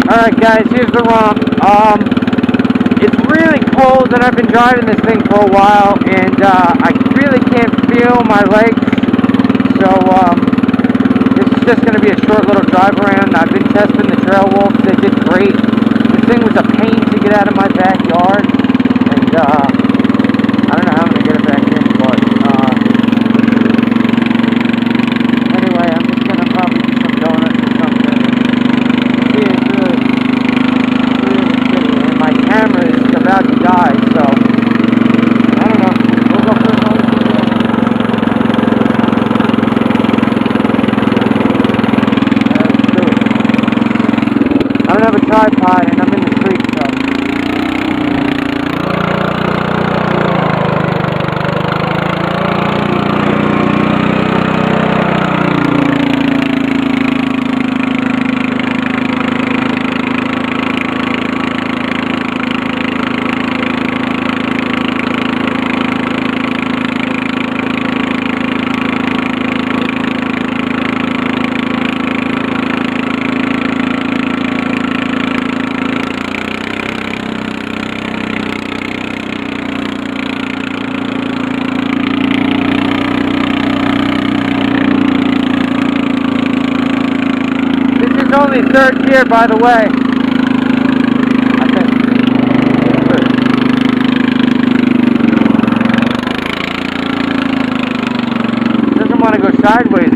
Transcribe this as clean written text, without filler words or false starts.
Alright guys, here's the Romp. It's really cold and I've been driving this thing for a while and I really can't feel my legs. So this is just going to be a short little drive around. I've been testing the trail wolves. They did great. This thing was a pain to get out of my backyard. And I don't know how I'm going to get it back in, but anyway, I'm just going to probably do some donuts or something. See, it's really shitty. And my camera is about to die, so I don't know. We'll go for a I don't have a tripod and I'm in the street, so. It's only third gear, by the way. I think. It doesn't want to go sideways